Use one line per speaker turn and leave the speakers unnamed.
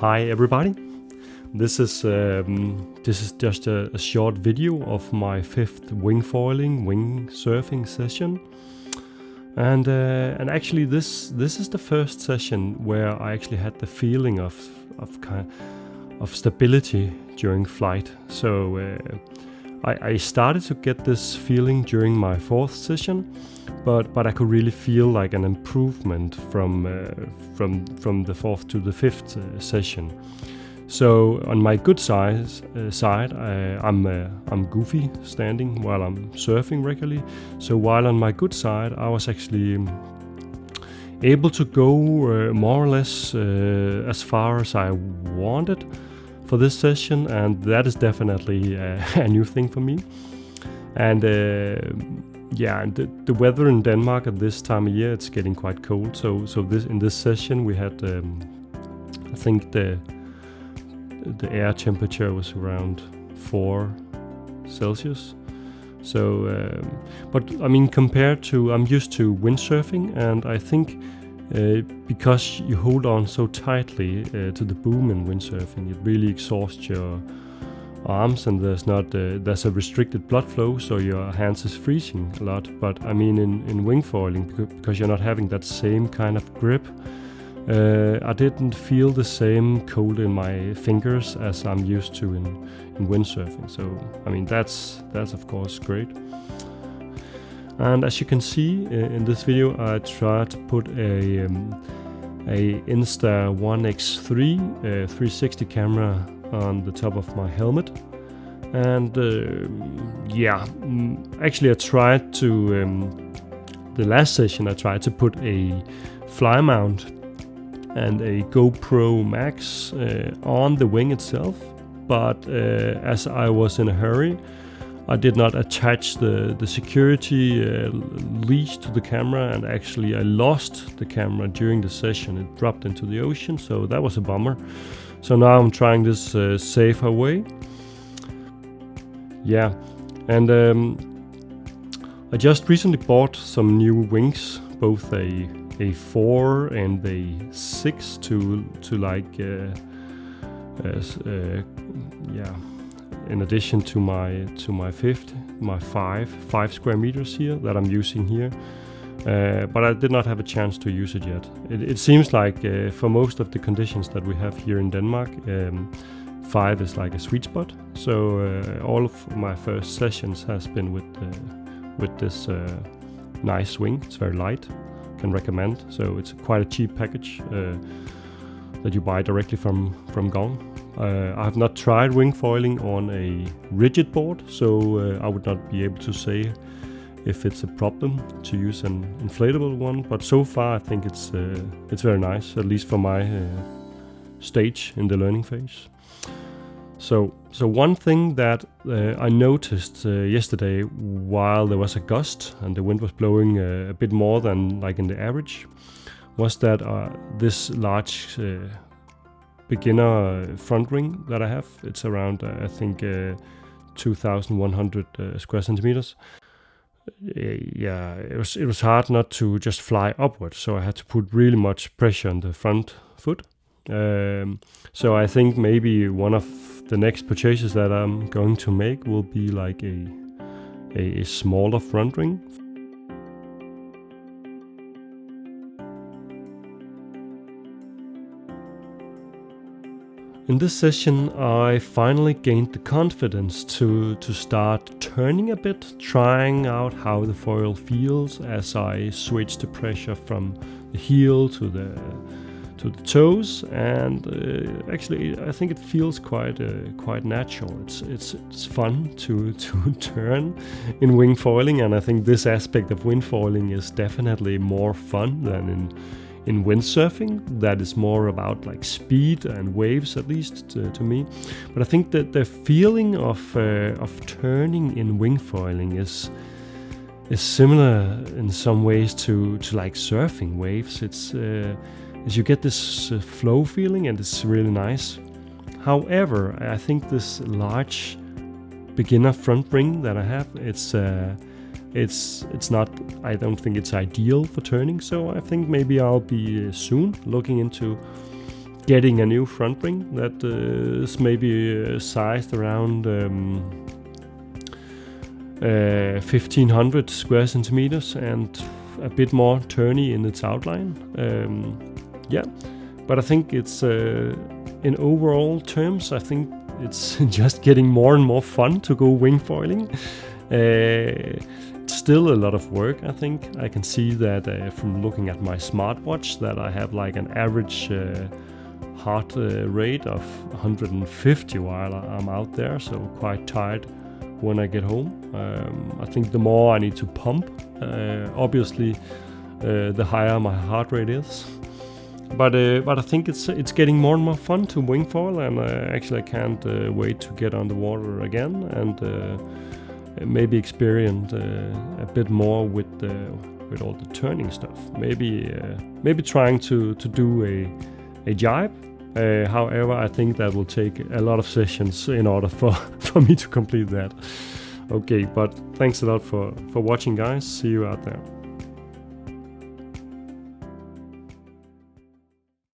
Hi everybody. This is just a short video of my 5th wing surfing session, and actually this is the first session where I actually had the feeling of stability during flight. So I started to get this feeling during my 4th session, but I could really feel like an improvement from the 4th to the 5th session. So on my good side, I'm goofy standing while I'm surfing regularly. So while on my good side, I was actually able to go more or less as far as I wanted for this session, and that is definitely a new thing for me. And the weather in Denmark at this time of year, it's getting quite cold. So in this session we had I think the air temperature was around 4 Celsius. So but I mean, compared to, I'm used to windsurfing, and I think because you hold on so tightly to the boom in windsurfing, it really exhausts your arms, and there's a restricted blood flow, so your hands is freezing a lot. But I mean, in wingfoiling, because you're not having that same kind of grip, I didn't feel the same cold in my fingers as I'm used to in windsurfing. So I mean, that's of course great. And as you can see in this video, I tried to put a Insta 1X3 360 camera on the top of my helmet, and actually I tried to the last session I tried to put a fly mount and a GoPro Max on the wing itself, but as I was in a hurry, I did not attach the security leash to the camera, and actually I lost the camera during the session. It dropped into the ocean, so that was a bummer. So now I'm trying this safer way. Yeah, and I just recently bought some new wings, both a 4 and a 6 to like in addition to my 5 square meters here that I'm using here. But I did not have a chance to use it yet. It seems like for most of the conditions that we have here in Denmark, 5 is like a sweet spot. So all of my first sessions has been with this nice wing. It's very light, can recommend. So it's quite a cheap package that you buy directly from Gong. I have not tried wingfoiling on a rigid board, so I would not be able to say if it's a problem to use an inflatable one, but so far I think it's very nice, at least for my stage in the learning phase. So one thing that I noticed yesterday, while there was a gust and the wind was blowing a bit more than like in the average, was that this large beginner front ring that I have, it's around I think 2,100 square centimeters. It was hard not to just fly upwards, so I had to put really much pressure on the front foot. So I think maybe one of the next purchases that I'm going to make will be like a smaller front ring. In this session, I finally gained the confidence to start turning a bit, trying out how the foil feels as I switch the pressure from the heel to the toes, and actually I think it feels quite natural. It's fun to turn in wingfoiling, and I think this aspect of wingfoiling is definitely more fun than in windsurfing. That is more about like speed and waves, at least to me. But I think that the feeling of turning in wingfoiling is similar in some ways to like surfing waves. It's you get this flow feeling, and it's really nice. However, I think this large beginner front ring that I have, it's not, I don't think it's ideal for turning. So I think maybe I'll be soon looking into getting a new front ring that is maybe sized around 1500 square centimeters and a bit more turny in its outline. But I think it's in overall terms, I think it's just getting more and more fun to go wingfoiling. It's still a lot of work, I think. I can see that from looking at my smartwatch that I have like an average heart rate of 150 while I'm out there, so quite tired when I get home. I think the more I need to pump, obviously the higher my heart rate is. But I think it's getting more and more fun to wingfoil, and actually I can't wait to get on the water again and maybe experience a bit more with all the turning stuff. Maybe trying to do a jibe. However, I think that will take a lot of sessions in order for me to complete that. Okay, but thanks a lot for watching, guys. See you out there.